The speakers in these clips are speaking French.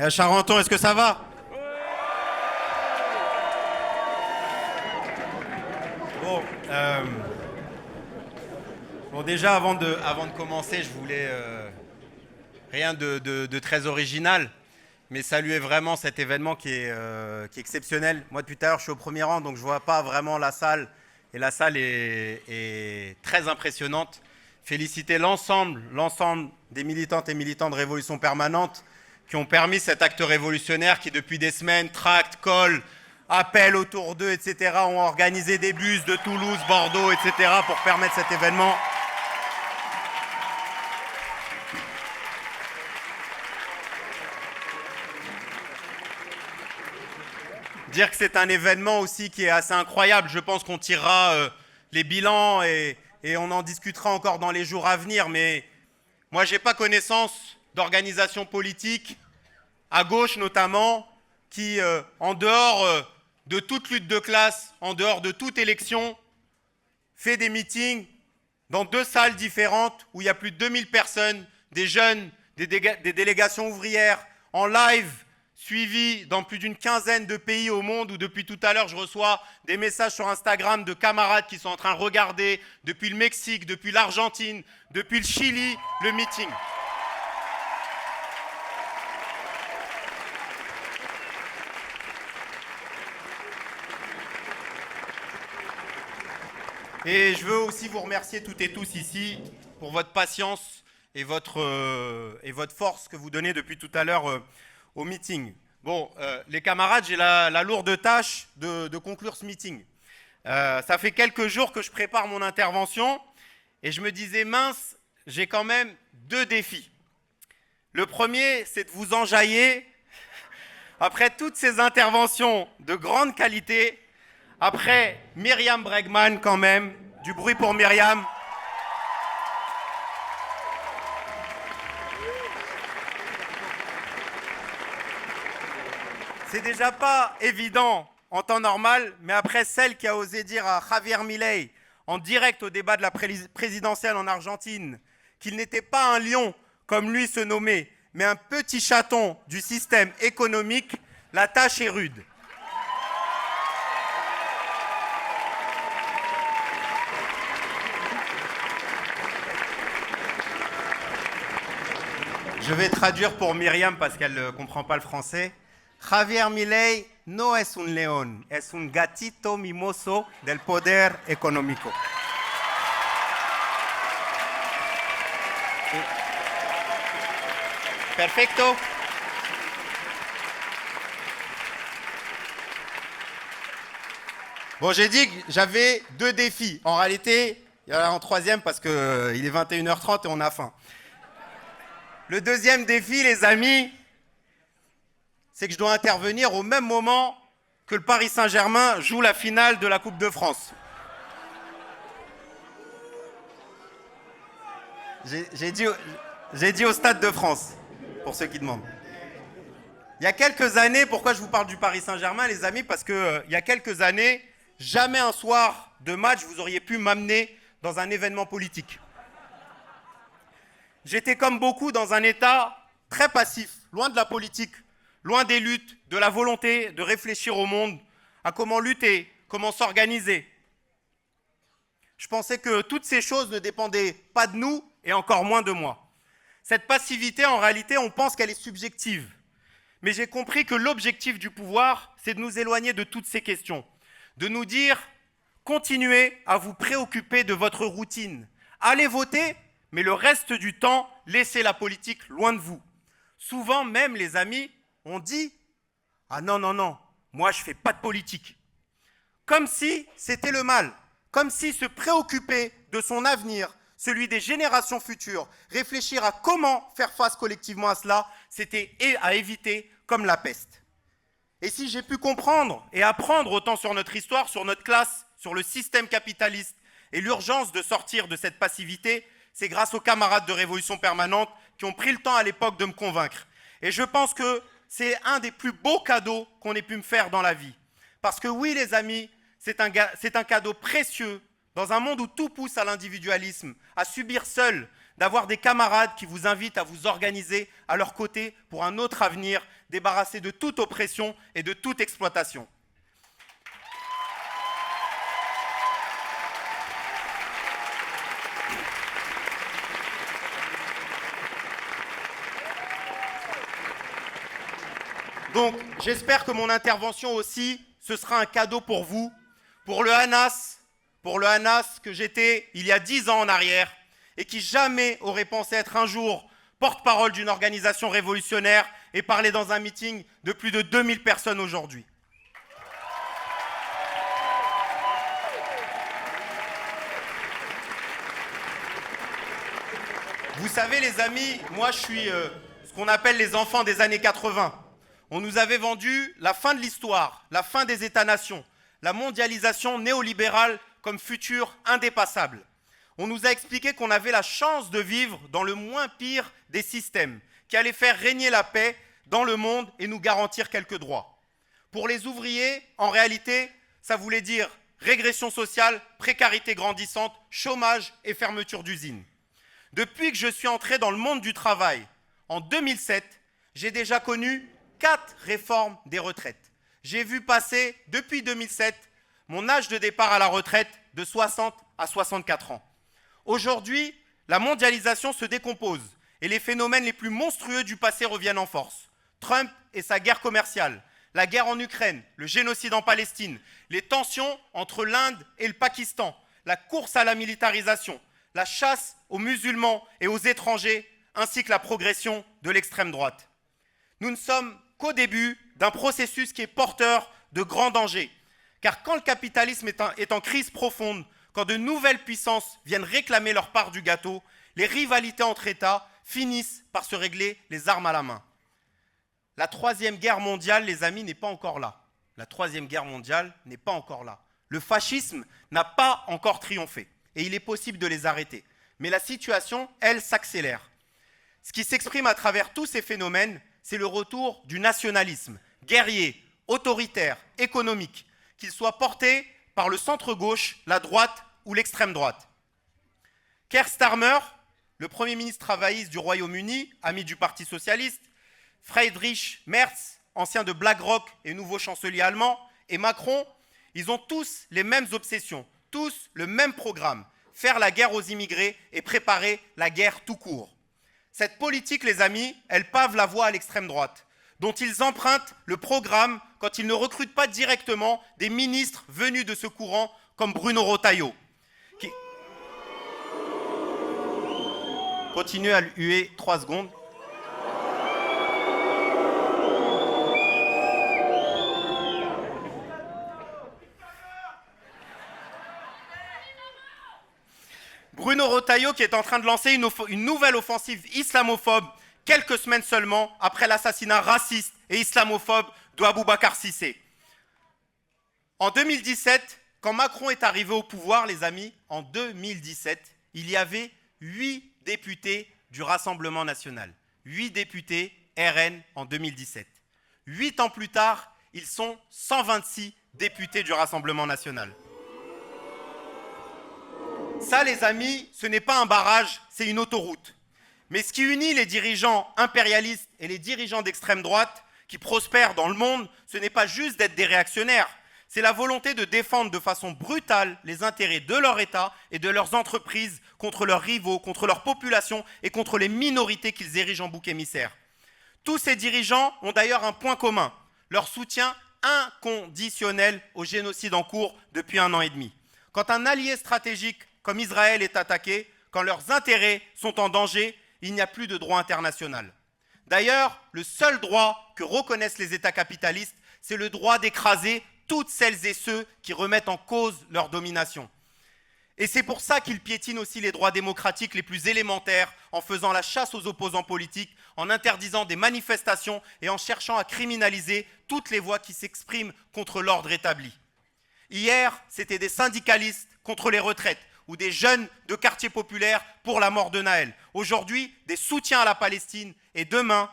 Charenton, est-ce que ça va? Bon, déjà, avant de commencer, je voulais rien de très original, mais saluer vraiment cet événement qui est exceptionnel. Moi, depuis tout à l'heure, je suis au premier rang, donc je ne vois pas vraiment la salle, et la salle est très impressionnante. Féliciter l'ensemble des militantes et militants de Révolution Permanente qui ont permis cet acte révolutionnaire qui, depuis des semaines, tractent, collent, appellent autour d'eux, etc., ont organisé des bus de Toulouse, Bordeaux, etc., pour permettre cet événement. Dire que c'est un événement aussi qui est assez incroyable. Je pense qu'on tirera les bilans et on en discutera encore dans les jours à venir. Mais moi, je n'ai pas connaissance d'organisations politiques, à gauche notamment, qui, en dehors de toute lutte de classe, en dehors de toute élection, fait des meetings dans 2 salles différentes où il y a plus de 2000 personnes, des jeunes, des délégations ouvrières, en live, suivi dans plus d'une quinzaine de pays au monde où depuis tout à l'heure je reçois des messages sur Instagram de camarades qui sont en train de regarder depuis le Mexique, depuis l'Argentine, depuis le Chili, le meeting. Et je veux aussi vous remercier toutes et tous ici pour votre patience et votre force que vous donnez depuis tout à l'heure au meeting. Bon, les camarades, j'ai la lourde tâche de conclure ce meeting. Ça fait quelques jours que je prépare mon intervention et je me disais, mince, j'ai quand même 2 défis. Le premier, c'est de vous enjailler après toutes ces interventions de grande qualité. Après Myriam Bregman quand même, du bruit pour Myriam. C'est déjà pas évident en temps normal, mais après celle qui a osé dire à Javier Milei, en direct au débat de la présidentielle en Argentine, qu'il n'était pas un lion comme lui se nommait, mais un petit chaton du système économique, la tâche est rude. Je vais traduire pour Myriam parce qu'elle ne comprend pas le français. Javier Milei no es un león, es un gatito mimoso del poder económico. Perfecto. Bon, j'ai dit que j'avais 2 défis. En réalité, il y en a un troisième parce qu'il est 21h30 et on a faim. Le deuxième défi, les amis, c'est que je dois intervenir au même moment que le Paris Saint-Germain joue la finale de la Coupe de France. J'ai dit au Stade de France, pour ceux qui demandent. Il y a quelques années, pourquoi je vous parle du Paris Saint-Germain, les amis? Parce qu'il y a quelques années, jamais un soir de match, vous auriez pu m'amener dans un événement politique. J'étais comme beaucoup dans un état très passif, loin de la politique, loin des luttes, de la volonté de réfléchir au monde, à comment lutter, comment s'organiser. Je pensais que toutes ces choses ne dépendaient pas de nous et encore moins de moi. Cette passivité, en réalité, on pense qu'elle est subjective. Mais j'ai compris que l'objectif du pouvoir, c'est de nous éloigner de toutes ces questions, de nous dire « Continuez à vous préoccuper de votre routine. Allez voter, mais le reste du temps, laissez la politique loin de vous. » Souvent même, les amis, on dit « Ah non, non, non, moi je ne fais pas de politique. » Comme si c'était le mal, comme si se préoccuper de son avenir, celui des générations futures, réfléchir à comment faire face collectivement à cela, c'était à éviter comme la peste. Et si j'ai pu comprendre et apprendre autant sur notre histoire, sur notre classe, sur le système capitaliste et l'urgence de sortir de cette passivité, c'est grâce aux camarades de Révolution Permanente qui ont pris le temps à l'époque de me convaincre. Et je pense que c'est un des plus beaux cadeaux qu'on ait pu me faire dans la vie. Parce que oui, les amis, c'est un cadeau précieux dans un monde où tout pousse à l'individualisme, à subir seul, d'avoir des camarades qui vous invitent à vous organiser à leur côté pour un autre avenir, débarrassé de toute oppression et de toute exploitation. Donc, j'espère que mon intervention aussi, ce sera un cadeau pour vous, pour le Hanas que j'étais il y a 10 ans en arrière et qui jamais aurait pensé être un jour porte-parole d'une organisation révolutionnaire et parler dans un meeting de plus de 2000 personnes aujourd'hui. Vous savez les amis, moi je suis ce qu'on appelle les enfants des années 80. On nous avait vendu la fin de l'histoire, la fin des États-nations, la mondialisation néolibérale comme futur indépassable. On nous a expliqué qu'on avait la chance de vivre dans le moins pire des systèmes, qui allait faire régner la paix dans le monde et nous garantir quelques droits. Pour les ouvriers, en réalité, ça voulait dire régression sociale, précarité grandissante, chômage et fermeture d'usines. Depuis que je suis entré dans le monde du travail, en 2007, j'ai déjà connu 4 réformes des retraites. J'ai vu passer, depuis 2007, mon âge de départ à la retraite de 60 à 64 ans. Aujourd'hui, la mondialisation se décompose et les phénomènes les plus monstrueux du passé reviennent en force. Trump et sa guerre commerciale, la guerre en Ukraine, le génocide en Palestine, les tensions entre l'Inde et le Pakistan, la course à la militarisation, la chasse aux musulmans et aux étrangers, ainsi que la progression de l'extrême droite. Nous ne sommes qu'au début d'un processus qui est porteur de grands dangers. Car quand le capitalisme est en crise profonde, quand de nouvelles puissances viennent réclamer leur part du gâteau, les rivalités entre États finissent par se régler les armes à la main. La Troisième Guerre mondiale, les amis, n'est pas encore là. La Troisième Guerre mondiale n'est pas encore là. Le fascisme n'a pas encore triomphé et il est possible de les arrêter. Mais la situation, elle, s'accélère. Ce qui s'exprime à travers tous ces phénomènes, c'est le retour du nationalisme, guerrier, autoritaire, économique, qu'il soit porté par le centre-gauche, la droite ou l'extrême droite. Keir Starmer, le Premier ministre travailliste du Royaume-Uni, ami du Parti socialiste, Friedrich Merz, ancien de BlackRock et nouveau chancelier allemand, et Macron, ils ont tous les mêmes obsessions, tous le même programme, faire la guerre aux immigrés et préparer la guerre tout court. Cette politique, les amis, elle pave la voie à l'extrême droite, dont ils empruntent le programme quand ils ne recrutent pas directement des ministres venus de ce courant comme Bruno Retailleau. Continuez à huer 3 secondes. Bruno Retailleau qui est en train de lancer une nouvelle offensive islamophobe quelques semaines seulement après l'assassinat raciste et islamophobe de Aboubacar Cissé. En 2017, quand Macron est arrivé au pouvoir, les amis, en 2017, il y avait 8 députés du Rassemblement national. 8 députés RN en 2017. 8 ans plus tard, ils sont 126 députés du Rassemblement national. Ça, les amis, ce n'est pas un barrage, c'est une autoroute. Mais ce qui unit les dirigeants impérialistes et les dirigeants d'extrême droite qui prospèrent dans le monde, ce n'est pas juste d'être des réactionnaires, c'est la volonté de défendre de façon brutale les intérêts de leur État et de leurs entreprises contre leurs rivaux, contre leur population et contre les minorités qu'ils érigent en bouc émissaire. Tous ces dirigeants ont d'ailleurs un point commun, leur soutien inconditionnel au génocide en cours depuis 1 an et demi. Quand un allié stratégique comme Israël est attaqué, quand leurs intérêts sont en danger, il n'y a plus de droit international. D'ailleurs, le seul droit que reconnaissent les États capitalistes, c'est le droit d'écraser toutes celles et ceux qui remettent en cause leur domination. Et c'est pour ça qu'ils piétinent aussi les droits démocratiques les plus élémentaires, en faisant la chasse aux opposants politiques, en interdisant des manifestations et en cherchant à criminaliser toutes les voix qui s'expriment contre l'ordre établi. Hier, c'était des syndicalistes contre les retraites, ou des jeunes de quartiers populaires pour la mort de Naël. Aujourd'hui, des soutiens à la Palestine et demain,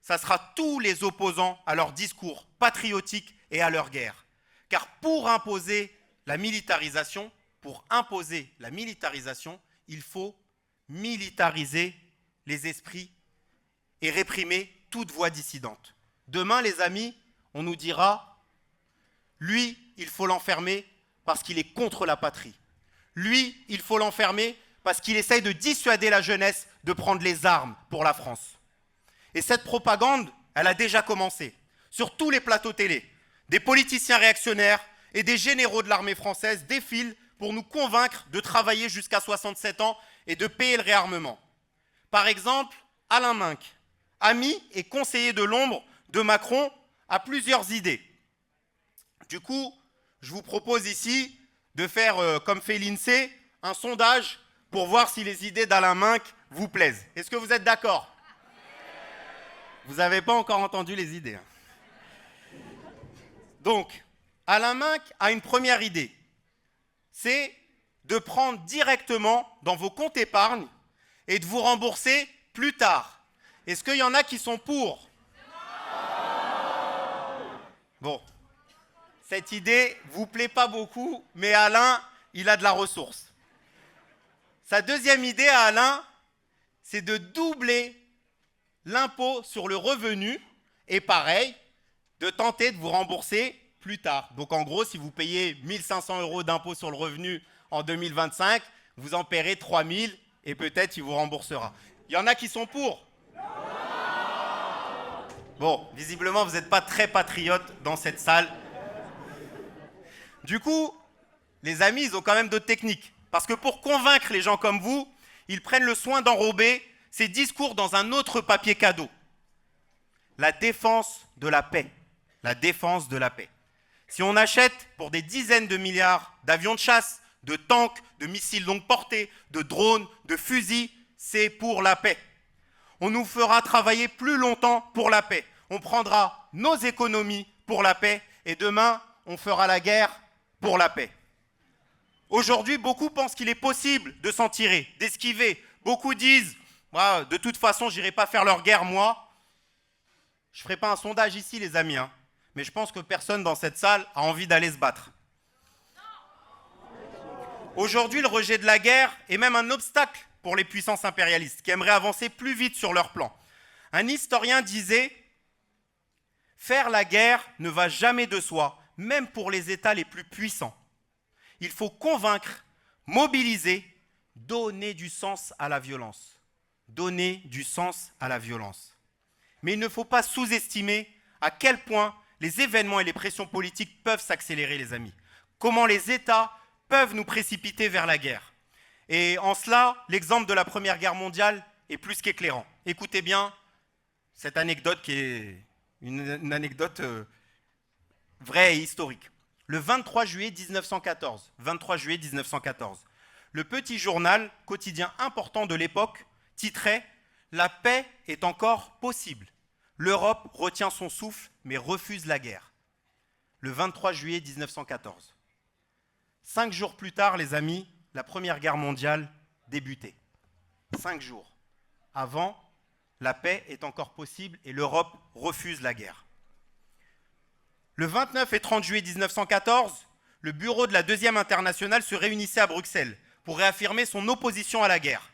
ça sera tous les opposants à leur discours patriotique et à leur guerre. Car pour imposer la militarisation, il faut militariser les esprits et réprimer toute voix dissidente. Demain, les amis, on nous dira, lui, il faut l'enfermer parce qu'il est contre la patrie. Lui, il faut l'enfermer parce qu'il essaye de dissuader la jeunesse de prendre les armes pour la France. Et cette propagande, elle a déjà commencé. Sur tous les plateaux télé, des politiciens réactionnaires et des généraux de l'armée française défilent pour nous convaincre de travailler jusqu'à 67 ans et de payer le réarmement. Par exemple, Alain Minc, ami et conseiller de l'ombre de Macron, a plusieurs idées. Du coup, je vous propose ici de faire, comme fait l'INSEE, un sondage pour voir si les idées d'Alain Minc vous plaisent. Est-ce que vous êtes d'accord? Vous n'avez pas encore entendu les idées. Donc, Alain Minc a une première idée. C'est de prendre directement dans vos comptes épargne et de vous rembourser plus tard. Est-ce qu'il y en a qui sont pour? Bon, cette idée ne vous plaît pas beaucoup, mais Alain, il a de la ressource. Sa deuxième idée à Alain, c'est de doubler l'impôt sur le revenu et pareil, de tenter de vous rembourser plus tard. Donc en gros, si vous payez 1 500 € d'impôt sur le revenu en 2025, vous en paierez 3 000 et peut-être il vous remboursera. Il y en a qui sont pour? Bon, visiblement, vous n'êtes pas très patriote dans cette salle. Du coup, les amis, ils ont quand même d'autres techniques. Parce que pour convaincre les gens comme vous, ils prennent le soin d'enrober ces discours dans un autre papier cadeau. La défense de la paix. La défense de la paix. Si on achète pour des dizaines de milliards d'avions de chasse, de tanks, de missiles longue portée, de drones, de fusils, c'est pour la paix. On nous fera travailler plus longtemps pour la paix. On prendra nos économies pour la paix et demain, on fera la guerre pour la paix. Aujourd'hui, beaucoup pensent qu'il est possible de s'en tirer, d'esquiver. Beaucoup disent, de toute façon, je n'irai pas faire leur guerre, moi. Je ne ferai pas un sondage ici, les amis, hein. Mais je pense que personne dans cette salle a envie d'aller se battre. Aujourd'hui, le rejet de la guerre est même un obstacle pour les puissances impérialistes qui aimeraient avancer plus vite sur leur plan. Un historien disait « Faire la guerre ne va jamais de soi, même pour les États les plus puissants. Il faut convaincre, mobiliser, donner du sens à la violence. Donner du sens à la violence. Mais il ne faut pas sous-estimer à quel point les événements et les pressions politiques peuvent s'accélérer, les amis. Comment les États peuvent nous précipiter vers la guerre. Et en cela, l'exemple de la Première Guerre mondiale est plus qu'éclairant. Écoutez bien cette anecdote qui est une anecdote vraie et historique. Le 23 juillet 1914, le petit journal quotidien important de l'époque titrait « La paix est encore possible. L'Europe retient son souffle mais refuse la guerre. » Le 23 juillet 1914. 5 jours plus tard, les amis, la Première Guerre mondiale débutait. 5 jours. Avant, la paix est encore possible et l'Europe refuse la guerre. Le 29 et 30 juillet 1914, le bureau de la Deuxième Internationale se réunissait à Bruxelles pour réaffirmer son opposition à la guerre.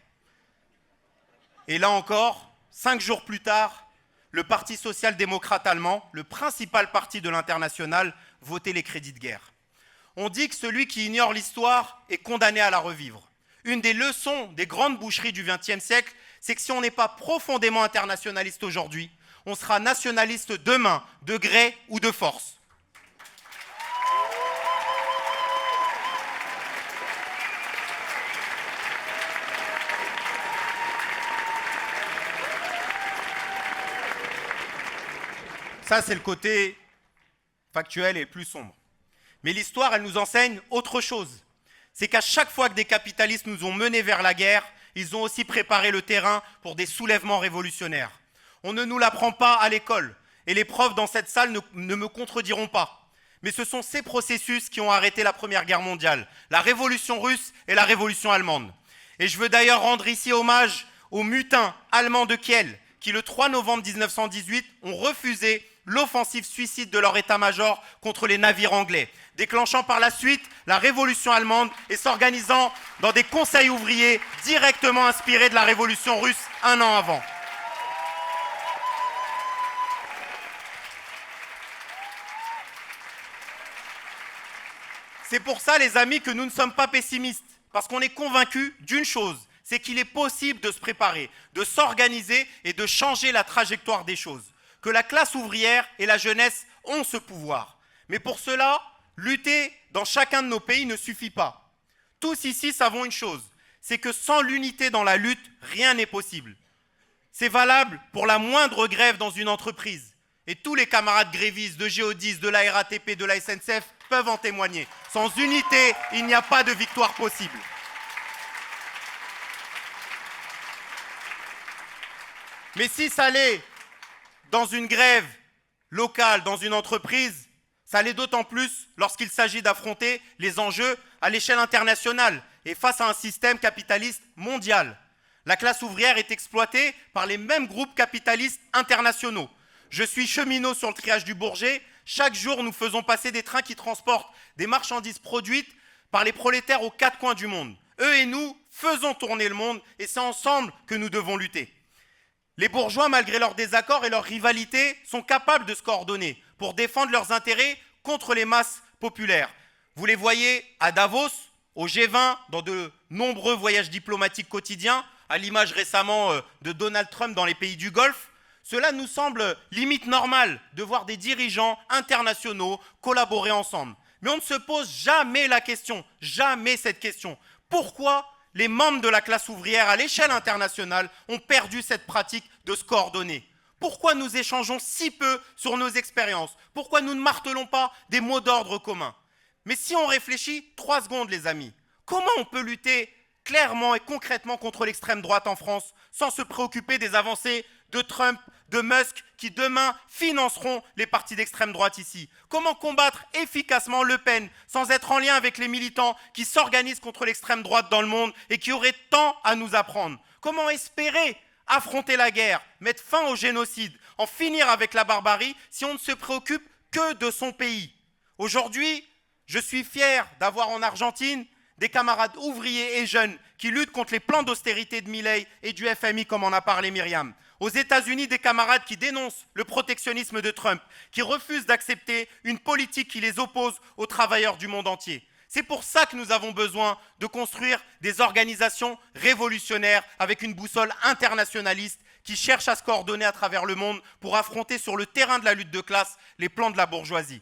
Et là encore, 5 jours plus tard, le Parti social-démocrate allemand, le principal parti de l'Internationale, votait les crédits de guerre. On dit que celui qui ignore l'histoire est condamné à la revivre. Une des leçons des grandes boucheries du XXe siècle, c'est que si on n'est pas profondément internationaliste aujourd'hui, on sera nationaliste demain, de gré ou de force. Ça, c'est le côté factuel et le plus sombre. Mais l'histoire, elle nous enseigne autre chose. C'est qu'à chaque fois que des capitalistes nous ont menés vers la guerre, ils ont aussi préparé le terrain pour des soulèvements révolutionnaires. On ne nous l'apprend pas à l'école, et les profs dans cette salle ne me contrediront pas. Mais ce sont ces processus qui ont arrêté la Première Guerre mondiale, la Révolution russe et la Révolution allemande. Et je veux d'ailleurs rendre ici hommage aux mutins allemands de Kiel, qui le 3 novembre 1918 ont refusé l'offensive suicide de leur état-major contre les navires anglais, déclenchant par la suite la révolution allemande et s'organisant dans des conseils ouvriers directement inspirés de la révolution russe un an avant. C'est pour ça, les amis, que nous ne sommes pas pessimistes, parce qu'on est convaincus d'une chose, c'est qu'il est possible de se préparer, de s'organiser et de changer la trajectoire des choses, que la classe ouvrière et la jeunesse ont ce pouvoir. Mais pour cela, lutter dans chacun de nos pays ne suffit pas. Tous ici savons une chose, c'est que sans l'unité dans la lutte, rien n'est possible. C'est valable pour la moindre grève dans une entreprise. Et tous les camarades grévistes de Géodis, de la RATP, de la SNCF peuvent en témoigner. Sans unité, il n'y a pas de victoire possible. Mais si ça l'est dans une grève locale, dans une entreprise, ça l'est d'autant plus lorsqu'il s'agit d'affronter les enjeux à l'échelle internationale et face à un système capitaliste mondial. La classe ouvrière est exploitée par les mêmes groupes capitalistes internationaux. Je suis cheminot sur le triage du Bourget. Chaque jour, nous faisons passer des trains qui transportent des marchandises produites par les prolétaires aux quatre coins du monde. Eux et nous faisons tourner le monde et c'est ensemble que nous devons lutter. Les bourgeois, malgré leurs désaccords et leurs rivalités, sont capables de se coordonner pour défendre leurs intérêts contre les masses populaires. Vous les voyez à Davos, au G20, dans de nombreux voyages diplomatiques quotidiens, à l'image récemment de Donald Trump dans les pays du Golfe. Cela nous semble limite normal de voir des dirigeants internationaux collaborer ensemble. Mais on ne se pose jamais la question, jamais cette question. Pourquoi les membres de la classe ouvrière à l'échelle internationale ont perdu cette pratique de se coordonner? Pourquoi nous échangeons si peu sur nos expériences? Pourquoi nous ne martelons pas des mots d'ordre communs? Mais si on réfléchit 3 secondes, les amis, comment on peut lutter clairement et concrètement contre l'extrême droite en France sans se préoccuper des avancées de Trump, de Musk, qui demain financeront les partis d'extrême droite ici? Comment combattre efficacement Le Pen sans être en lien avec les militants qui s'organisent contre l'extrême droite dans le monde et qui auraient tant à nous apprendre? Comment espérer affronter la guerre, mettre fin au génocide, en finir avec la barbarie si on ne se préoccupe que de son pays? Aujourd'hui, je suis fier d'avoir en Argentine des camarades ouvriers et jeunes qui luttent contre les plans d'austérité de Milei et du FMI, comme en a parlé Myriam. Aux États-Unis, des camarades qui dénoncent le protectionnisme de Trump, qui refusent d'accepter une politique qui les oppose aux travailleurs du monde entier. C'est pour ça que nous avons besoin de construire des organisations révolutionnaires avec une boussole internationaliste qui cherchent à se coordonner à travers le monde pour affronter sur le terrain de la lutte de classe les plans de la bourgeoisie.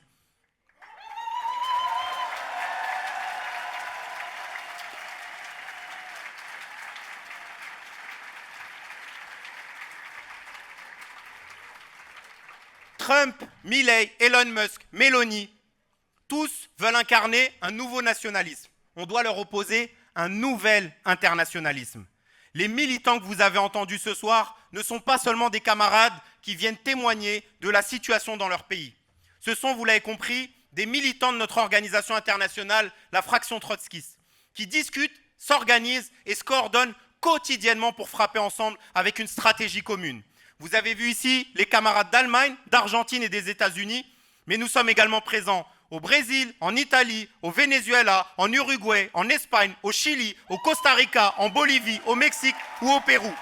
Trump, Milei, Elon Musk, Meloni, tous veulent incarner un nouveau nationalisme. On doit leur opposer un nouvel internationalisme. Les militants que vous avez entendus ce soir ne sont pas seulement des camarades qui viennent témoigner de la situation dans leur pays. Ce sont, vous l'avez compris, des militants de notre organisation internationale, la fraction trotskiste, qui discutent, s'organisent et se coordonnent quotidiennement pour frapper ensemble avec une stratégie commune. Vous avez vu ici les camarades d'Allemagne, d'Argentine et des États-Unis, mais nous sommes également présents au Brésil, en Italie, au Venezuela, en Uruguay, en Espagne, au Chili, au Costa Rica, en Bolivie, au Mexique ou au Pérou.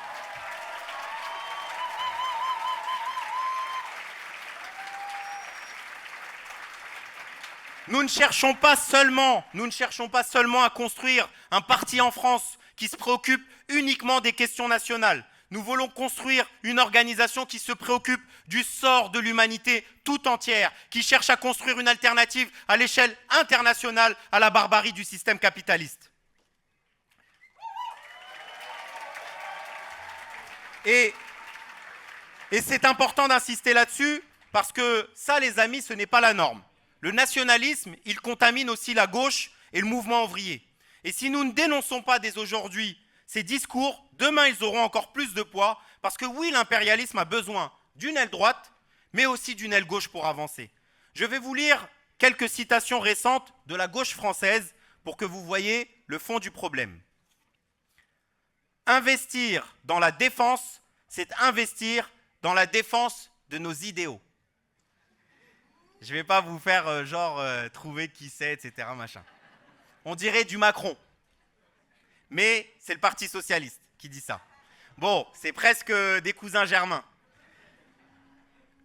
Nous ne cherchons pas seulement à construire un parti en France qui se préoccupe uniquement des questions nationales. Nous voulons construire une organisation qui se préoccupe du sort de l'humanité tout entière, qui cherche à construire une alternative à l'échelle internationale à la barbarie du système capitaliste. Et c'est important d'insister là-dessus parce que ça, les amis, ce n'est pas la norme. Le nationalisme, il contamine aussi la gauche et le mouvement ouvrier. Et si nous ne dénonçons pas dès aujourd'hui ces discours, demain, ils auront encore plus de poids parce que oui, l'impérialisme a besoin d'une aile droite, mais aussi d'une aile gauche pour avancer. Je vais vous lire quelques citations récentes de la gauche française pour que vous voyez le fond du problème. Investir dans la défense, c'est investir dans la défense de nos idéaux. Je vais pas vous faire trouver qui c'est, etc. Machin. On dirait du Macron. Mais c'est le Parti Socialiste qui dit ça. Bon, c'est presque des cousins germains.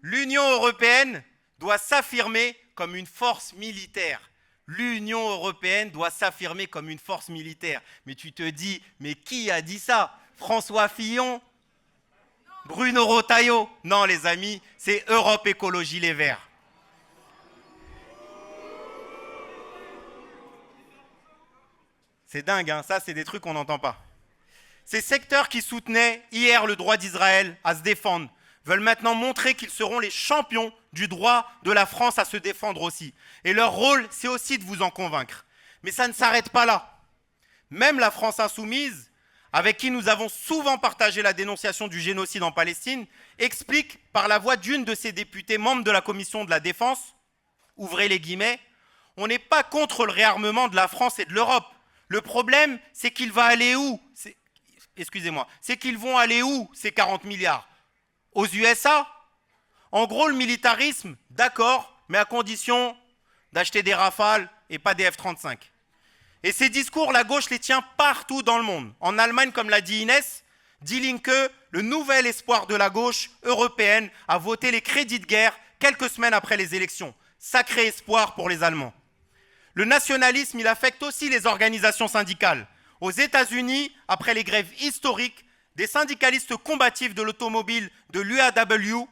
L'Union européenne doit s'affirmer comme une force militaire. L'Union européenne doit s'affirmer comme une force militaire. Mais tu te dis, mais qui a dit ça? François Fillon? Bruno Retailleau? Non les amis, c'est Europe Écologie Les Verts. C'est dingue, hein, ça c'est des trucs qu'on n'entend pas. Ces secteurs qui soutenaient hier le droit d'Israël à se défendre veulent maintenant montrer qu'ils seront les champions du droit de la France à se défendre aussi. Et leur rôle, c'est aussi de vous en convaincre. Mais ça ne s'arrête pas là. Même la France insoumise, avec qui nous avons souvent partagé la dénonciation du génocide en Palestine, explique par la voix d'une de ses députées membres de la commission de la défense, ouvrez les guillemets, on n'est pas contre le réarmement de la France et de l'Europe. Le problème, c'est qu'il va aller où? C'est qu'ils vont aller où ces 40 milliards? Aux USA? En gros, le militarisme, d'accord, mais à condition d'acheter des Rafales et pas des F-35. Et ces discours, la gauche les tient partout dans le monde. En Allemagne, comme l'a dit Inès, Die Linke, le nouvel espoir de la gauche européenne, a voté les crédits de guerre quelques semaines après les élections. Sacré espoir pour les Allemands. Le nationalisme, il affecte aussi les organisations syndicales. Aux États-Unis, après les grèves historiques, des syndicalistes combatifs de l'automobile de l'UAW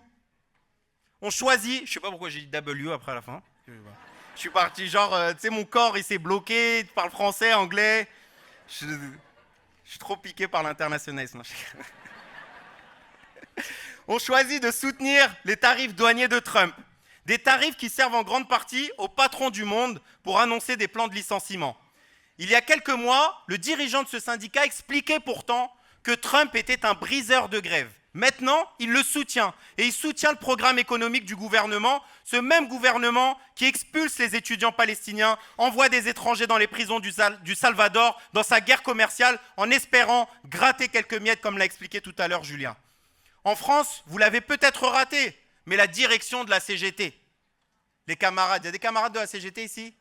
ont choisi, je ne sais pas pourquoi j'ai dit W après la fin, je suis parti tu sais, mon corps il s'est bloqué, je parle français, anglais, je suis trop piqué par l'internationalisme. Ont choisi de soutenir les tarifs douaniers de Trump. Des tarifs qui servent en grande partie aux patrons du monde pour annoncer des plans de licenciement. Il y a quelques mois, le dirigeant de ce syndicat expliquait pourtant que Trump était un briseur de grève. Maintenant, il le soutient et il soutient le programme économique du gouvernement, ce même gouvernement qui expulse les étudiants palestiniens, envoie des étrangers dans les prisons du Salvador, dans sa guerre commerciale, en espérant gratter quelques miettes, comme l'a expliqué tout à l'heure Julien. En France, vous l'avez peut-être raté, mais la direction de la CGT. Les camarades, il y a des camarades de la CGT ici?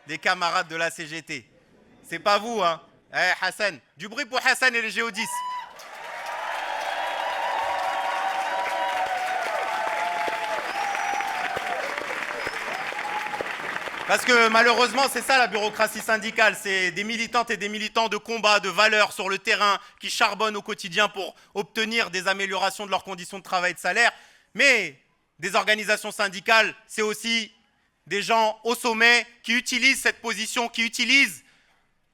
Des camarades de la CGT. C'est pas vous, hein? Hassan. Du bruit pour Hassan et les Géodis. Parce que malheureusement, c'est ça la bureaucratie syndicale. C'est des militantes et des militants de combat, de valeurs sur le terrain qui charbonnent au quotidien pour obtenir des améliorations de leurs conditions de travail et de salaire. Mais des organisations syndicales, c'est aussi des gens au sommet qui utilisent cette position, qui utilisent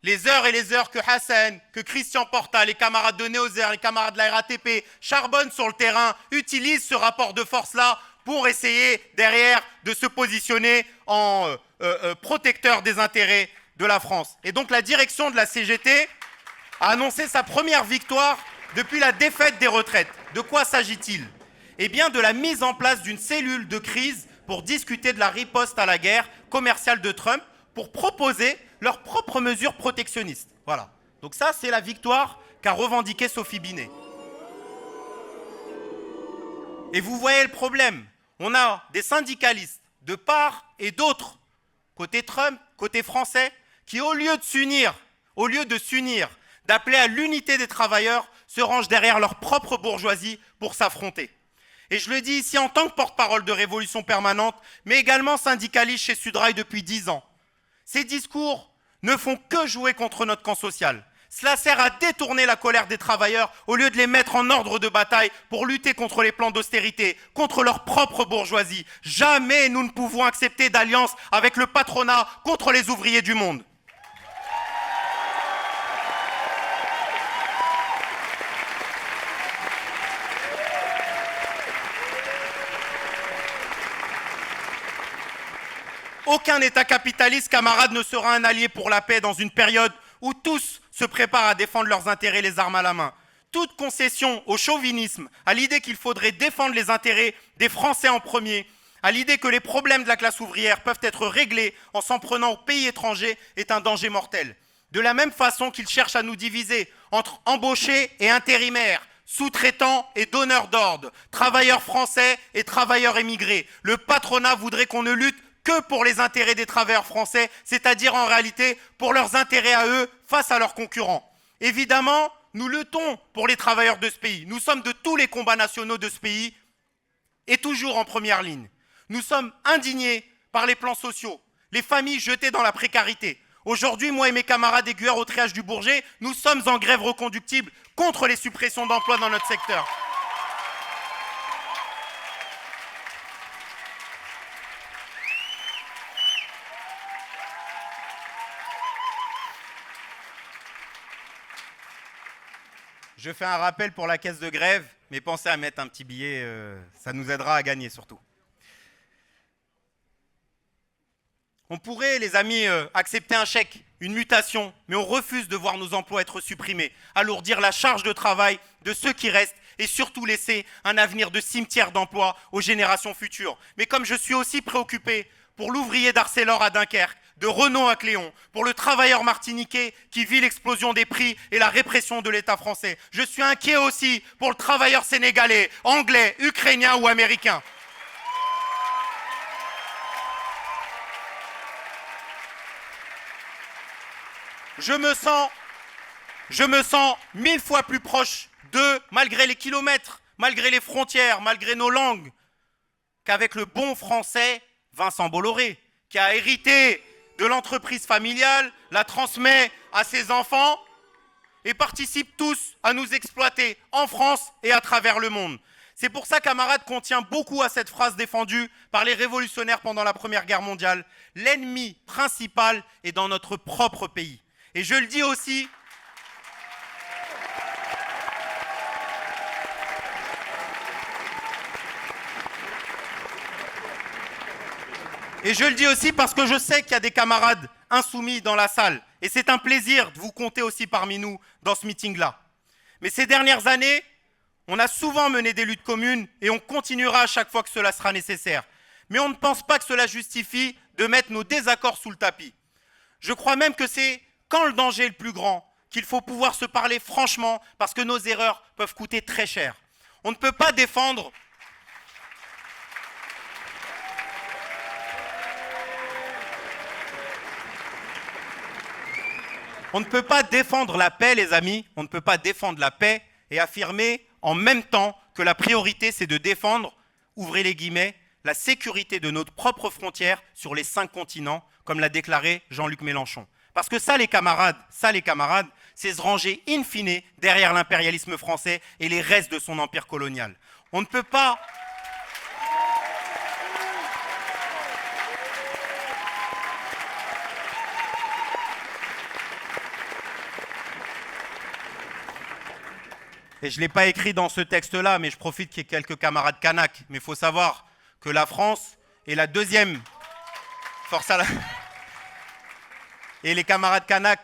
les heures et les heures que Hassan, que Christian Porta, les camarades de Néozer, les camarades de la RATP charbonnent sur le terrain, utilisent ce rapport de force-là pour essayer derrière de se positionner en protecteur des intérêts de la France. Et donc la direction de la CGT a annoncé sa première victoire depuis la défaite des retraites. De quoi s'agit-il? Eh bien de la mise en place d'une cellule de crise pour discuter de la riposte à la guerre commerciale de Trump, pour proposer leurs propres mesures protectionnistes. Voilà. Donc ça, c'est la victoire qu'a revendiquée Sophie Binet. Et vous voyez le problème. On a des syndicalistes de part et d'autre, côté Trump, côté français, qui au lieu de s'unir, d'appeler à l'unité des travailleurs, se rangent derrière leur propre bourgeoisie pour s'affronter. Et je le dis ici en tant que porte-parole de Révolution Permanente, mais également syndicaliste chez Sudrail depuis 10 ans. Ces discours ne font que jouer contre notre camp social. Cela sert à détourner la colère des travailleurs au lieu de les mettre en ordre de bataille pour lutter contre les plans d'austérité, contre leur propre bourgeoisie. Jamais nous ne pouvons accepter d'alliance avec le patronat contre les ouvriers du monde. Aucun État capitaliste, camarade, ne sera un allié pour la paix dans une période où tous se préparent à défendre leurs intérêts les armes à la main. Toute concession au chauvinisme, à l'idée qu'il faudrait défendre les intérêts des Français en premier, à l'idée que les problèmes de la classe ouvrière peuvent être réglés en s'en prenant aux pays étrangers est un danger mortel. De la même façon qu'ils cherchent à nous diviser entre embauchés et intérimaires, sous-traitants et donneurs d'ordre, travailleurs français et travailleurs émigrés. Le patronat voudrait qu'on ne lutte que pour les intérêts des travailleurs français, c'est-à-dire en réalité pour leurs intérêts à eux face à leurs concurrents. Évidemment, nous luttons pour les travailleurs de ce pays. Nous sommes de tous les combats nationaux de ce pays et toujours en première ligne. Nous sommes indignés par les plans sociaux, les familles jetées dans la précarité. Aujourd'hui, moi et mes camarades aiguilleurs au triage du Bourget, nous sommes en grève reconductible contre les suppressions d'emplois dans notre secteur. Je fais un rappel pour la caisse de grève, mais pensez à mettre un petit billet, ça nous aidera à gagner surtout. On pourrait, les amis, accepter un chèque, une mutation, mais on refuse de voir nos emplois être supprimés, alourdir la charge de travail de ceux qui restent et surtout laisser un avenir de cimetière d'emplois aux générations futures. Mais comme je suis aussi préoccupé pour l'ouvrier d'Arcelor à Dunkerque, de Renault à Cléon, pour le travailleur martiniquais qui vit l'explosion des prix et la répression de l'État français, je suis inquiet aussi pour le travailleur sénégalais, anglais, ukrainien ou américain. Je me sens 1000 fois plus proche d'eux, malgré les kilomètres, malgré les frontières, malgré nos langues, qu'avec le bon français Vincent Bolloré, qui a hérité de l'entreprise familiale, la transmet à ses enfants et participe tous à nous exploiter en France et à travers le monde. C'est pour ça, camarades, qu'on tient beaucoup à cette phrase défendue par les révolutionnaires pendant la Première Guerre mondiale. L'ennemi principal est dans notre propre pays. Et je le dis aussi, parce que je sais qu'il y a des camarades insoumis dans la salle. Et c'est un plaisir de vous compter aussi parmi nous dans ce meeting-là. Mais ces dernières années, on a souvent mené des luttes communes et on continuera à chaque fois que cela sera nécessaire. Mais on ne pense pas que cela justifie de mettre nos désaccords sous le tapis. Je crois même que c'est quand le danger est le plus grand qu'il faut pouvoir se parler franchement parce que nos erreurs peuvent coûter très cher. On ne peut pas défendre la paix, les amis, on ne peut pas défendre la paix et affirmer en même temps que la priorité, c'est de défendre, ouvrez les guillemets, la sécurité de notre propre frontière sur les 5 continents, comme l'a déclaré Jean-Luc Mélenchon. Parce que ça, les camarades, c'est se ranger in fine derrière l'impérialisme français et les restes de son empire colonial. On ne peut pas... Et je ne l'ai pas écrit dans ce texte-là, mais je profite qu'il y ait quelques camarades Kanak. Mais il faut savoir que la France est la deuxième force à la... Et les camarades Kanak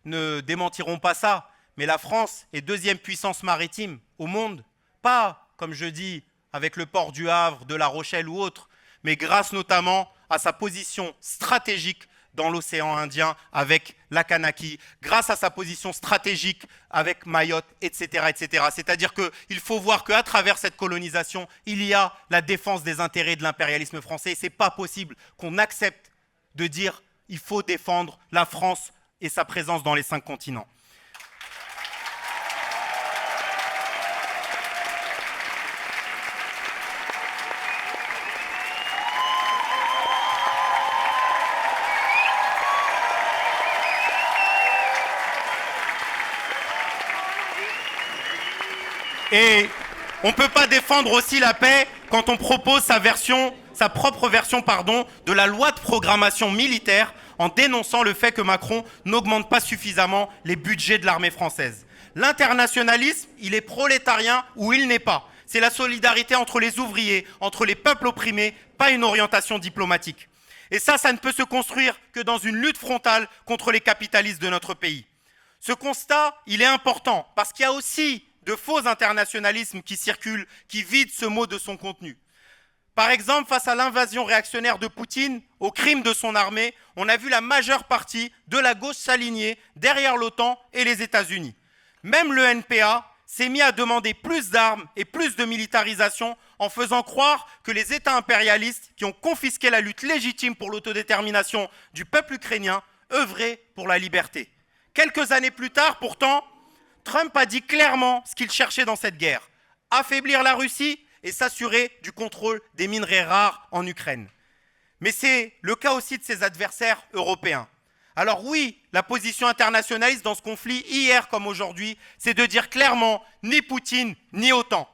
ne démentiront pas ça, mais la France est deuxième puissance maritime au monde. Pas, comme je dis, avec le port du Havre, de La Rochelle ou autre, mais grâce notamment à sa position stratégique dans l'océan Indien avec la Kanaki, grâce à sa position stratégique avec Mayotte, etc. etc. C'est-à-dire qu'il faut voir qu'à travers cette colonisation, il y a la défense des intérêts de l'impérialisme français. Et ce n'est pas possible qu'on accepte de dire il faut défendre la France et sa présence dans les 5 continents. Et on ne peut pas défendre aussi la paix quand on propose sa propre version de la loi de programmation militaire en dénonçant le fait que Macron n'augmente pas suffisamment les budgets de l'armée française. L'internationalisme, il est prolétarien ou il n'est pas. C'est la solidarité entre les ouvriers, entre les peuples opprimés, pas une orientation diplomatique. Et ça ne peut se construire que dans une lutte frontale contre les capitalistes de notre pays. Ce constat, il est important parce qu'il y a aussi de faux internationalismes qui circulent, qui vident ce mot de son contenu. Par exemple, face à l'invasion réactionnaire de Poutine, aux crimes de son armée, on a vu la majeure partie de la gauche s'aligner derrière l'OTAN et les États-Unis. Même le NPA s'est mis à demander plus d'armes et plus de militarisation en faisant croire que les États impérialistes qui ont confisqué la lutte légitime pour l'autodétermination du peuple ukrainien œuvraient pour la liberté. Quelques années plus tard, pourtant, Trump a dit clairement ce qu'il cherchait dans cette guerre, affaiblir la Russie et s'assurer du contrôle des minerais rares en Ukraine. Mais c'est le cas aussi de ses adversaires européens. Alors oui, la position internationaliste dans ce conflit, hier comme aujourd'hui, c'est de dire clairement ni Poutine ni OTAN.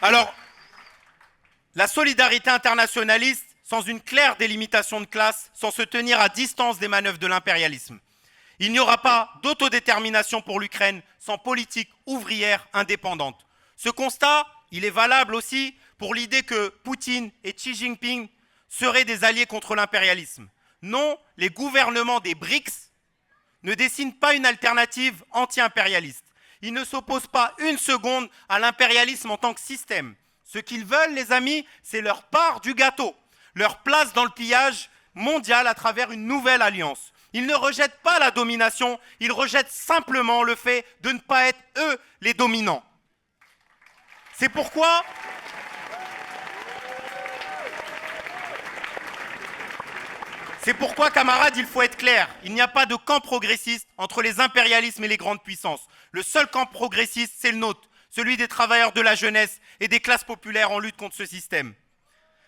Alors, la solidarité internationaliste, sans une claire délimitation de classe, sans se tenir à distance des manœuvres de l'impérialisme. Il n'y aura pas d'autodétermination pour l'Ukraine sans politique ouvrière indépendante. Ce constat, il est valable aussi pour l'idée que Poutine et Xi Jinping seraient des alliés contre l'impérialisme. Non, les gouvernements des BRICS ne dessinent pas une alternative anti-impérialiste. Ils ne s'opposent pas une seconde à l'impérialisme en tant que système. Ce qu'ils veulent, les amis, c'est leur part du gâteau, leur place dans le pillage mondial à travers une nouvelle alliance. Ils ne rejettent pas la domination, ils rejettent simplement le fait de ne pas être eux les dominants. C'est pourquoi camarades, il faut être clair. Il n'y a pas de camp progressiste entre les impérialismes et les grandes puissances. Le seul camp progressiste, c'est le nôtre, celui des travailleurs de la jeunesse et des classes populaires en lutte contre ce système.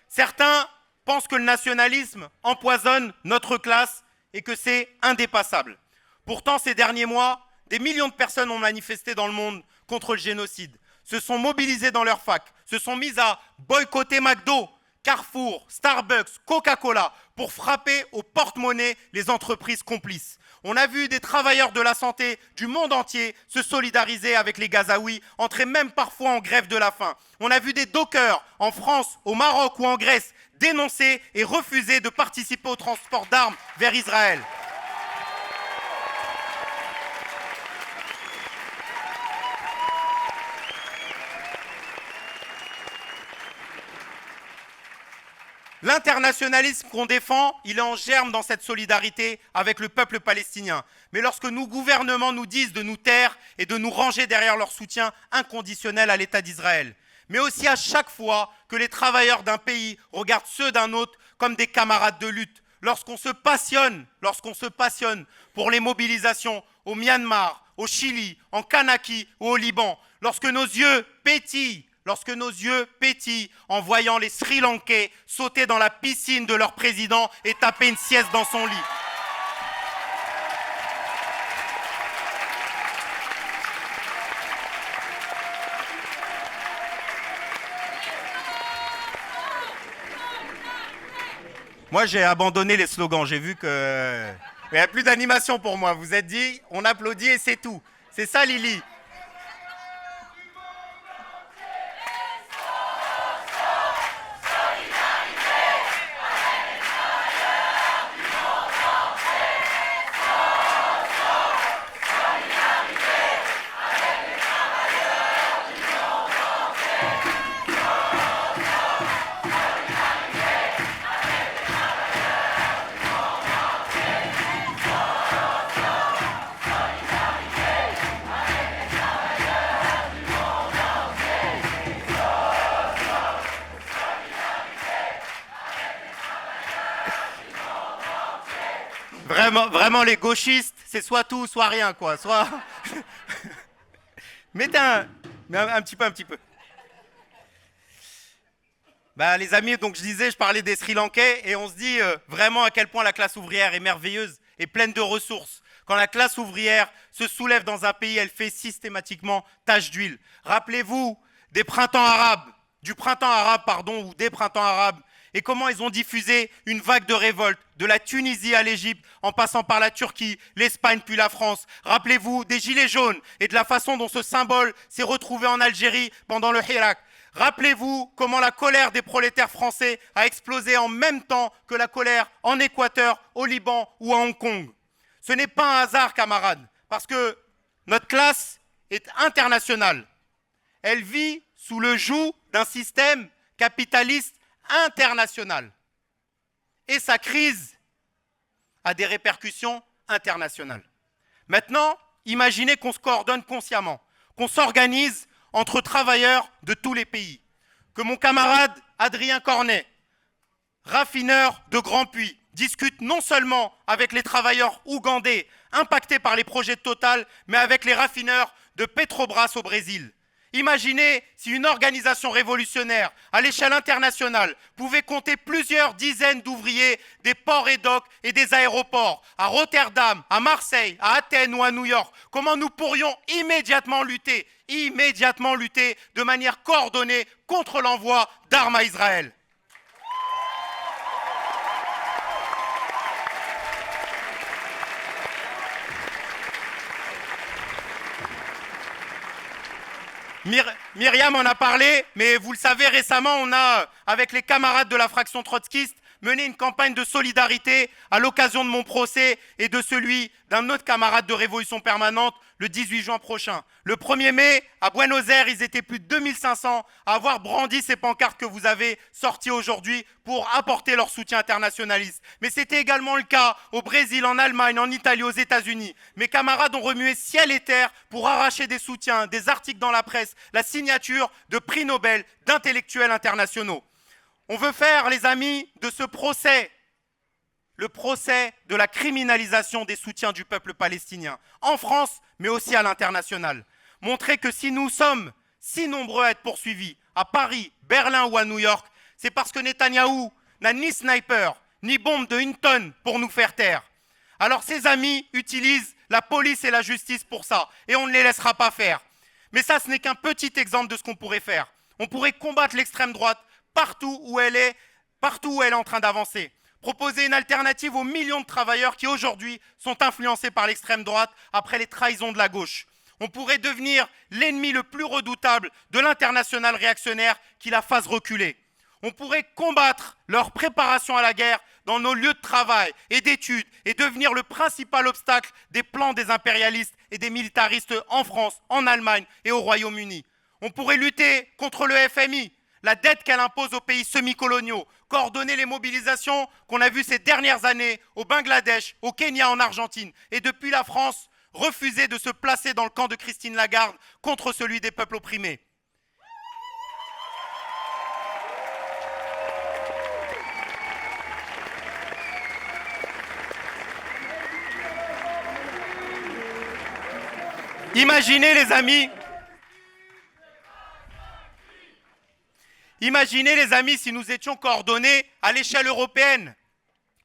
Certains pensent que le nationalisme empoisonne notre classe et que c'est indépassable. Pourtant, ces derniers mois, des millions de personnes ont manifesté dans le monde contre le génocide, se sont mobilisées dans leurs facs, se sont mises à boycotter McDo, Carrefour, Starbucks, Coca-Cola pour frapper au porte-monnaie les entreprises complices. On a vu des travailleurs de la santé du monde entier se solidariser avec les Gazaouis, entrer même parfois en grève de la faim. On a vu des dockers en France, au Maroc ou en Grèce dénoncer et refuser de participer au transport d'armes vers Israël. L'internationalisme qu'on défend, il est en germe dans cette solidarité avec le peuple palestinien. Mais lorsque nos gouvernements nous disent de nous taire et de nous ranger derrière leur soutien inconditionnel à l'État d'Israël, mais aussi à chaque fois que les travailleurs d'un pays regardent ceux d'un autre comme des camarades de lutte, lorsqu'on se passionne pour les mobilisations au Myanmar, au Chili, en Kanaki ou au Liban, lorsque nos yeux pétillent en voyant les Sri Lankais sauter dans la piscine de leur président et taper une sieste dans son lit. Moi, j'ai abandonné les slogans. J'ai vu que il n'y a plus d'animation pour moi. Vous êtes dit, on applaudit et c'est tout. C'est ça, Lily. Vraiment, les gauchistes, c'est soit tout, soit rien, quoi. Soit... Mettez un petit peu. Bah, les amis, donc je parlais des Sri Lankais et on se dit vraiment à quel point la classe ouvrière est merveilleuse et pleine de ressources. Quand la classe ouvrière se soulève dans un pays, elle fait systématiquement tache d'huile. Rappelez-vous du printemps arabe, ou des printemps arabes, et comment ils ont diffusé une vague de révolte de la Tunisie à l'Égypte, en passant par la Turquie, l'Espagne puis la France. Rappelez-vous des Gilets jaunes et de la façon dont ce symbole s'est retrouvé en Algérie pendant le Hirak. Rappelez-vous comment la colère des prolétaires français a explosé en même temps que la colère en Équateur, au Liban ou à Hong Kong. Ce n'est pas un hasard, camarades, parce que notre classe est internationale. Elle vit sous le joug d'un système capitaliste internationale. Et sa crise a des répercussions internationales. Maintenant, imaginez qu'on se coordonne consciemment, qu'on s'organise entre travailleurs de tous les pays, que mon camarade Adrien Cornet, raffineur de Grand Puy, discute non seulement avec les travailleurs ougandais impactés par les projets de Total, mais avec les raffineurs de Petrobras au Brésil. Imaginez si une organisation révolutionnaire à l'échelle internationale pouvait compter plusieurs dizaines d'ouvriers des ports et docks et des aéroports, à Rotterdam, à Marseille, à Athènes ou à New York. Comment nous pourrions immédiatement lutter de manière coordonnée contre l'envoi d'armes à Israël. Myriam en a parlé, mais vous le savez, récemment, on a, avec les camarades de la fraction trotskiste, mené une campagne de solidarité à l'occasion de mon procès et de celui d'un autre camarade de Révolution Permanente le 18 juin prochain. Le 1er mai, à Buenos Aires, ils étaient plus de 2500 à avoir brandi ces pancartes que vous avez sorties aujourd'hui pour apporter leur soutien internationaliste. Mais c'était également le cas au Brésil, en Allemagne, en Italie, aux États-Unis. Mes camarades ont remué ciel et terre pour arracher des soutiens, des articles dans la presse, la signature de prix Nobel d'intellectuels internationaux. On veut faire, les amis, de ce procès, le procès de la criminalisation des soutiens du peuple palestinien, en France, mais aussi à l'international. Montrer que si nous sommes si nombreux à être poursuivis, à Paris, Berlin ou à New York, c'est parce que Netanyahou n'a ni sniper, ni bombe de une tonne pour nous faire taire. Alors ses amis utilisent la police et la justice pour ça, et on ne les laissera pas faire. Mais ça, ce n'est qu'un petit exemple de ce qu'on pourrait faire. On pourrait combattre l'extrême droite partout où elle est en train d'avancer. Proposer une alternative aux millions de travailleurs qui aujourd'hui sont influencés par l'extrême droite après les trahisons de la gauche. On pourrait devenir l'ennemi le plus redoutable de l'international réactionnaire qui la fasse reculer. On pourrait combattre leur préparation à la guerre dans nos lieux de travail et d'études et devenir le principal obstacle des plans des impérialistes et des militaristes en France, en Allemagne et au Royaume-Uni. On pourrait lutter contre le FMI, la dette qu'elle impose aux pays semi-coloniaux, coordonner les mobilisations qu'on a vues ces dernières années au Bangladesh, au Kenya, en Argentine, et depuis la France, refuser de se placer dans le camp de Christine Lagarde contre celui des peuples opprimés. Imaginez les amis, si nous étions coordonnés à l'échelle européenne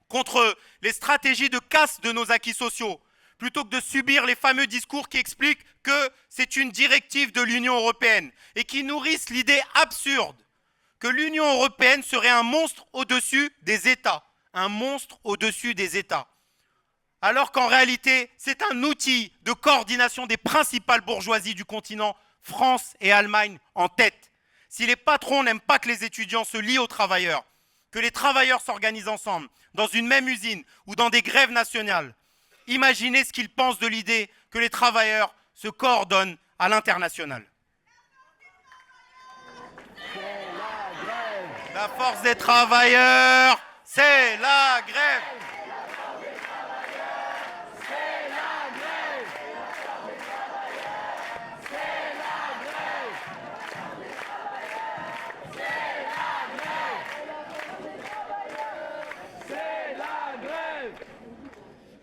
contre les stratégies de casse de nos acquis sociaux, plutôt que de subir les fameux discours qui expliquent que c'est une directive de l'Union européenne et qui nourrissent l'idée absurde que l'Union européenne serait un monstre au-dessus des États, un monstre au-dessus des États. Alors qu'en réalité, c'est un outil de coordination des principales bourgeoisies du continent, France et Allemagne en tête. Si les patrons n'aiment pas que les étudiants se lient aux travailleurs, que les travailleurs s'organisent ensemble dans une même usine ou dans des grèves nationales, imaginez ce qu'ils pensent de l'idée que les travailleurs se coordonnent à l'international. La force des travailleurs, c'est la grève.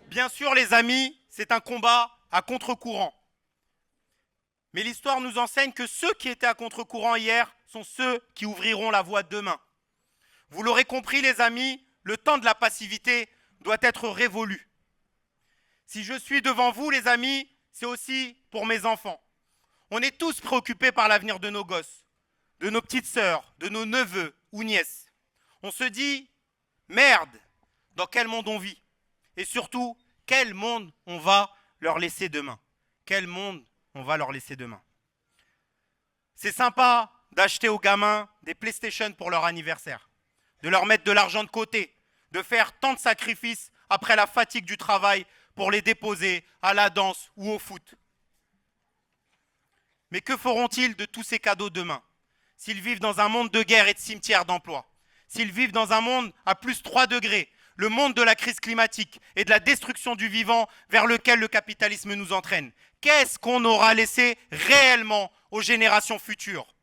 Bien sûr, les amis, c'est un combat à contre-courant. Mais l'histoire nous enseigne que ceux qui étaient à contre-courant hier sont ceux qui ouvriront la voie demain. Vous l'aurez compris, les amis, le temps de la passivité doit être révolu. Si je suis devant vous, les amis, c'est aussi pour mes enfants. On est tous préoccupés par l'avenir de nos gosses, de nos petites sœurs, de nos neveux ou nièces. On se dit, merde, dans quel monde on vit? Et surtout, quel monde on va leur laisser demain? Quel monde on va leur laisser demain? C'est sympa d'acheter aux gamins des PlayStation pour leur anniversaire, de leur mettre de l'argent de côté, de faire tant de sacrifices après la fatigue du travail pour les déposer à la danse ou au foot. Mais que feront-ils de tous ces cadeaux demain, s'ils vivent dans un monde de guerre et de cimetières d'emploi? s'ils vivent dans un monde à plus 3 degrés, le monde de la crise climatique et de la destruction du vivant vers lequel le capitalisme nous entraîne? Qu'est-ce qu'on aura laissé réellement aux générations futures?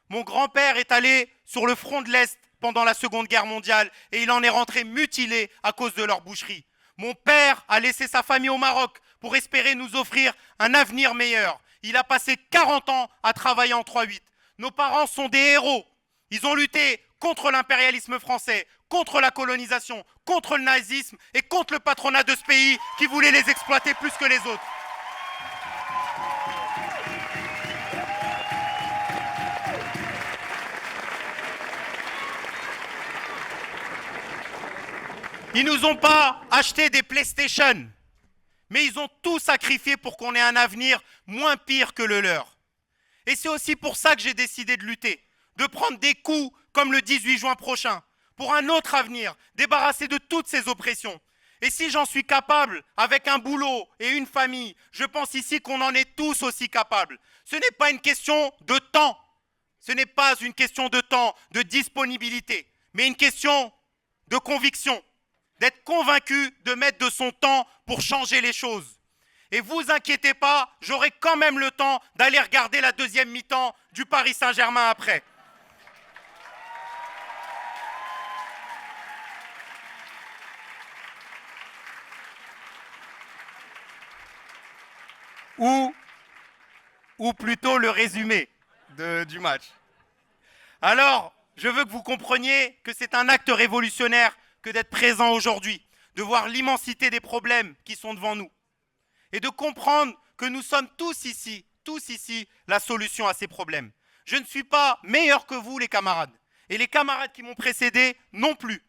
Mon grand-père est allé sur le front de l'Est pendant la Seconde Guerre mondiale et il en est rentré mutilé à cause de leur boucherie. Mon père a laissé sa famille au Maroc pour espérer nous offrir un avenir meilleur. Il a passé 40 ans à travailler en 3-8. Nos parents sont des héros. Ils ont lutté contre l'impérialisme français, contre la colonisation, contre le nazisme et contre le patronat de ce pays qui voulait les exploiter plus que les autres. Ils nous ont pas acheté des PlayStation, mais ils ont tout sacrifié pour qu'on ait un avenir moins pire que le leur. Et c'est aussi pour ça que j'ai décidé de lutter, de prendre des coups comme le 18 juin prochain, pour un autre avenir, débarrassé de toutes ces oppressions. Et si j'en suis capable, avec un boulot et une famille, je pense ici qu'on en est tous aussi capables. Ce n'est pas une question de temps, ce n'est pas une question de temps, de disponibilité, mais une question de conviction, d'être convaincu de mettre de son temps pour changer les choses. Et vous inquiétez pas, j'aurai quand même le temps d'aller regarder la deuxième mi-temps du Paris Saint-Germain après. Ou plutôt le résumé du match. Alors, je veux que vous compreniez que c'est un acte révolutionnaire que d'être présent aujourd'hui, de voir l'immensité des problèmes qui sont devant nous et de comprendre que nous sommes tous ici, la solution à ces problèmes. Je ne suis pas meilleur que vous, les camarades, et les camarades qui m'ont précédé non plus.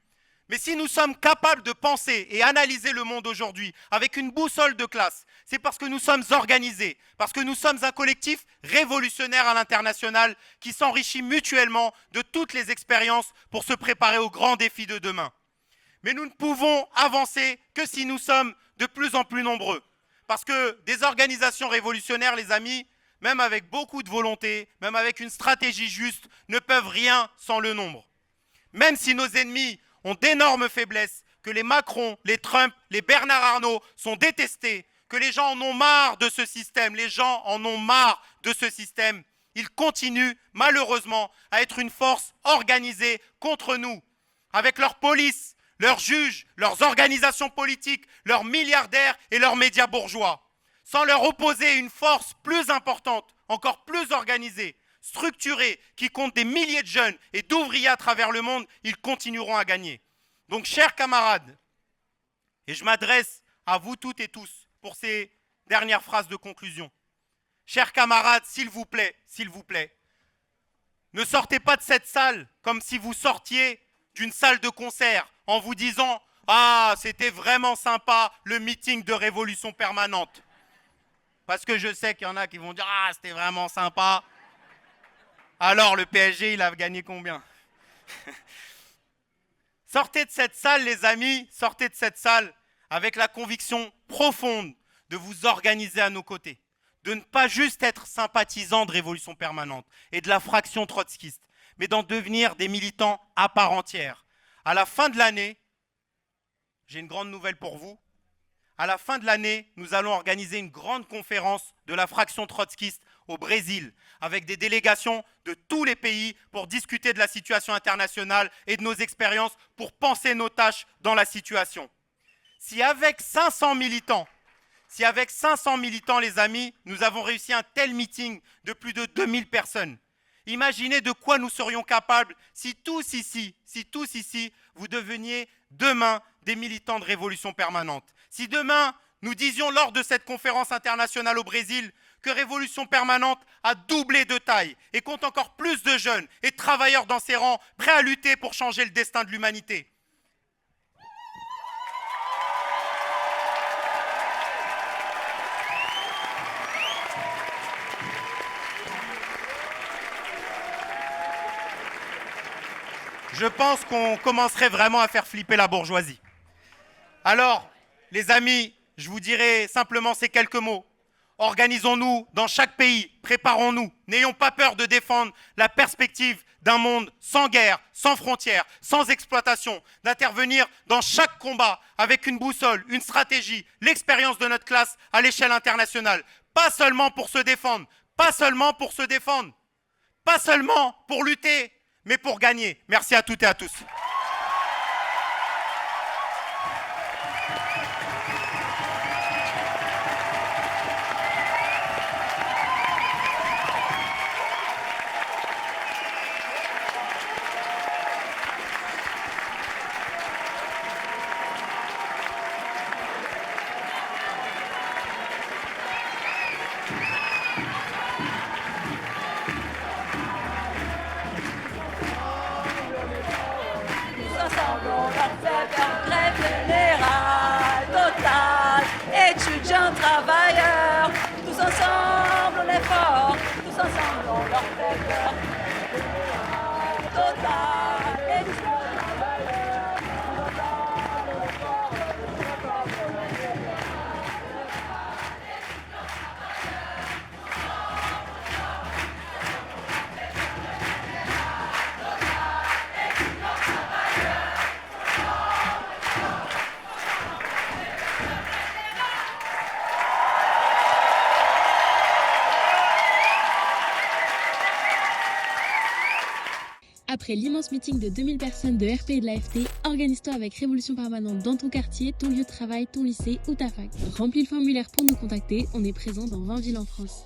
Mais si nous sommes capables de penser et analyser le monde aujourd'hui avec une boussole de classe, c'est parce que nous sommes organisés, parce que nous sommes un collectif révolutionnaire à l'international qui s'enrichit mutuellement de toutes les expériences pour se préparer aux grands défis de demain. Mais nous ne pouvons avancer que si nous sommes de plus en plus nombreux. Parce que des organisations révolutionnaires, les amis, même avec beaucoup de volonté, même avec une stratégie juste, ne peuvent rien sans le nombre. Même si nos ennemis ont d'énormes faiblesses, que les Macron, les Trump, les Bernard Arnault sont détestés, que les gens en ont marre de ce système, ils continuent malheureusement à être une force organisée contre nous, avec leur police, leurs juges, leurs organisations politiques, leurs milliardaires et leurs médias bourgeois. Sans leur opposer une force plus importante, encore plus organisée, structurée, qui compte des milliers de jeunes et d'ouvriers à travers le monde, ils continueront à gagner. Donc, chers camarades, et je m'adresse à vous toutes et tous pour ces dernières phrases de conclusion. Chers camarades, s'il vous plaît, ne sortez pas de cette salle comme si vous sortiez d'une salle de concert en vous disant « Ah, c'était vraiment sympa le meeting de Révolution Permanente ». Parce que je sais qu'il y en a qui vont dire « Ah, c'était vraiment sympa ». Alors, le PSG, il a gagné combien? Sortez de cette salle, les amis, sortez de cette salle avec la conviction profonde de vous organiser à nos côtés, de ne pas juste être sympathisant de Révolution Permanente et de la fraction trotskiste, mais d'en devenir des militants à part entière. À la fin de l'année, j'ai une grande nouvelle pour vous. À la fin de l'année, nous allons organiser une grande conférence de la fraction trotskiste au Brésil, avec des délégations de tous les pays pour discuter de la situation internationale et de nos expériences pour penser nos tâches dans la situation. Si avec 500 militants, les amis, nous avons réussi un tel meeting de plus de 2000 personnes, imaginez de quoi nous serions capables si tous ici, vous deveniez demain des militants de Révolution Permanente. Si demain, nous disions lors de cette conférence internationale au Brésil que Révolution Permanente a doublé de taille et compte encore plus de jeunes et de travailleurs dans ses rangs prêts à lutter pour changer le destin de l'humanité. Je pense qu'on commencerait vraiment à faire flipper la bourgeoisie. Alors, les amis, je vous dirai simplement ces quelques mots. Organisons-nous dans chaque pays, préparons-nous, n'ayons pas peur de défendre la perspective d'un monde sans guerre, sans frontières, sans exploitation, d'intervenir dans chaque combat avec une boussole, une stratégie, l'expérience de notre classe à l'échelle internationale. Pas seulement pour se défendre, pas seulement pour se défendre, pas seulement pour lutter, mais pour gagner. Merci à toutes et à tous. Ensemble, on leur fait un grève générale, totale, étudiants, travailleurs, tous ensemble on est forts, tous ensemble on leur fait grève générale, totale, étudiants, travailleurs, tous ensemble on est forts, tous ensemble on est forts. Après l'immense meeting de 2000 personnes de RP et de l'AFT, organise-toi avec Révolution Permanente dans ton quartier, ton lieu de travail, ton lycée ou ta fac. Remplis le formulaire pour nous contacter, on est présent dans 20 villes en France.